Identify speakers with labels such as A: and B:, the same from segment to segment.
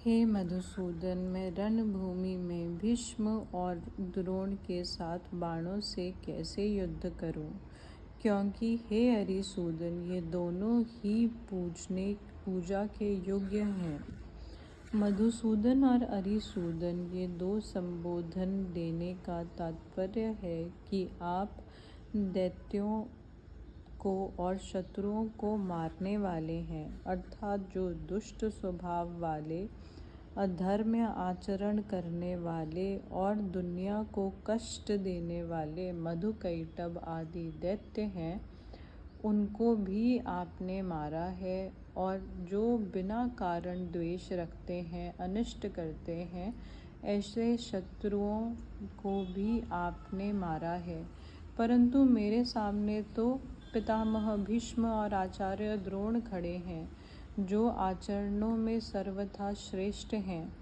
A: हे मधुसूदन, मैं रणभूमि में भीष्म और द्रोण के साथ बाणों से कैसे युद्ध करूं? क्योंकि हे अरिसूदन, ये दोनों ही पूजा के योग्य हैं। मधुसूदन और अरिसूदन, ये दो संबोधन देने का तात्पर्य है कि आप दैत्यों को और शत्रुओं को मारने वाले हैं, अर्थात जो दुष्ट स्वभाव वाले, अधर्म आचरण करने वाले और दुनिया को कष्ट देने वाले मधुकैटभ आदि दैत्य हैं, उनको भी आपने मारा है। और जो बिना कारण द्वेष रखते हैं, अनिष्ट करते हैं, ऐसे शत्रुओं को भी आपने मारा है। परंतु मेरे सामने तो पितामह भीष्म और आचार्य द्रोण खड़े हैं, जो आचरणों में सर्वथा श्रेष्ठ हैं,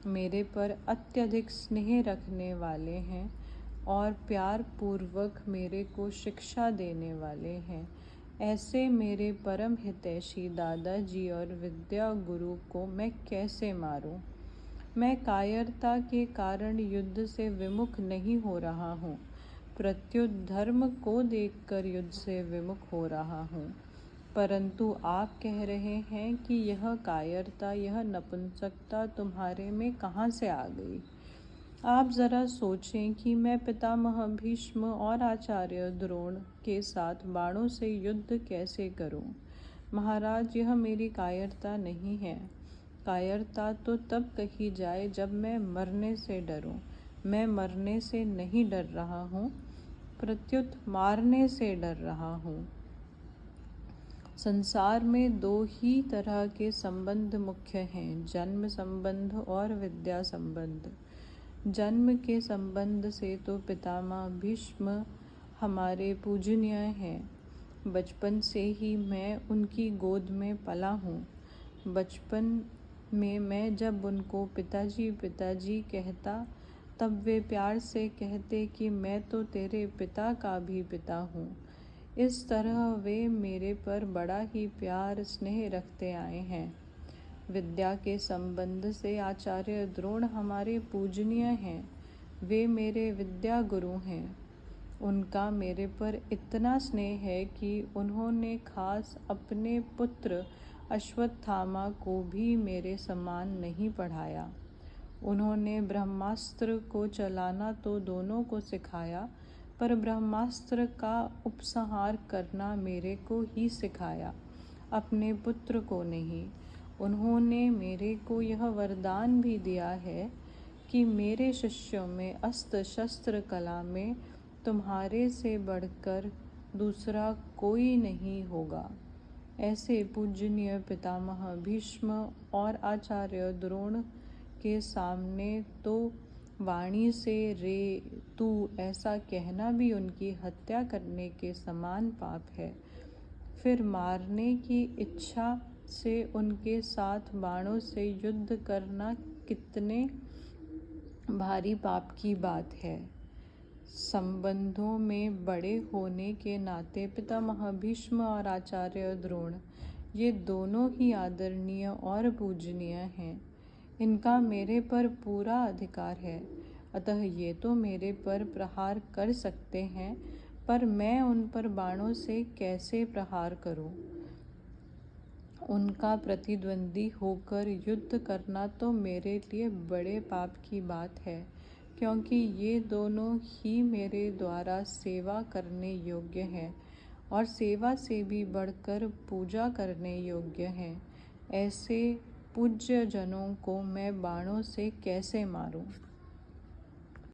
A: मेरे पर अत्यधिक स्नेह रखने वाले हैं और प्यार पूर्वक मेरे को शिक्षा देने वाले हैं। ऐसे मेरे परम हितैषी दादाजी और विद्या गुरु को मैं कैसे मारूं? मैं कायरता के कारण युद्ध से विमुख नहीं हो रहा हूँ, प्रत्युत धर्म को देखकर युद्ध से विमुख हो रहा हूँ। परंतु आप कह रहे हैं कि यह कायरता, यह नपुंसकता तुम्हारे में कहाँ से आ गई? आप जरा सोचें कि मैं पितामह भीष्म और आचार्य द्रोण के साथ बाणों से युद्ध कैसे करूं? महाराज, यह मेरी कायरता नहीं है। कायरता तो तब कही जाए जब मैं मरने से डरूं। मैं मरने से नहीं डर रहा हूँ, प्रत्युत मारने से डर रहा हूँ। संसार में दो ही तरह के संबंध मुख्य हैं, जन्म संबंध और विद्या संबंध। जन्म के संबंध से तो पितामह भीष्म हमारे पूजनीय हैं। बचपन से ही मैं उनकी गोद में पला हूँ। बचपन में मैं जब उनको पिताजी पिताजी कहता, तब वे प्यार से कहते कि मैं तो तेरे पिता का भी पिता हूँ। इस तरह वे मेरे पर बड़ा ही प्यार स्नेह रखते आए हैं। विद्या के संबंध से आचार्य द्रोण हमारे पूजनीय हैं। वे मेरे विद्या गुरु हैं। उनका मेरे पर इतना स्नेह है कि उन्होंने खास अपने पुत्र अश्वत्थामा को भी मेरे समान नहीं पढ़ाया। उन्होंने ब्रह्मास्त्र को चलाना तो दोनों को सिखाया, पर ब्रह्मास्त्र का उपसंहार करना मेरे को ही सिखाया, अपने पुत्र को नहीं। उन्होंने मेरे को यह वरदान भी दिया है कि मेरे शिष्यों में अस्त्र शस्त्र कला में तुम्हारे से बढ़कर दूसरा कोई नहीं होगा। ऐसे पूजनीय पितामह भीष्म और आचार्य द्रोण के सामने तो वाणी से रे तू ऐसा कहना भी उनकी हत्या करने के समान पाप है। फिर मारने की इच्छा से उनके साथ बाणों से युद्ध करना कितने भारी पाप की बात है। संबंधों में बड़े होने के नाते पितामह भीष्म और आचार्य द्रोण, ये दोनों ही आदरणीय और पूजनीय हैं। इनका मेरे पर पूरा अधिकार है, अतः ये तो मेरे पर प्रहार कर सकते हैं, पर मैं उन पर बाणों से कैसे प्रहार करूं? उनका प्रतिद्वंदी होकर युद्ध करना तो मेरे लिए बड़े पाप की बात है, क्योंकि ये दोनों ही मेरे द्वारा सेवा करने योग्य हैं और सेवा से भी बढ़कर पूजा करने योग्य हैं। ऐसे पूज्य जनों को मैं बाणों से कैसे मारूं?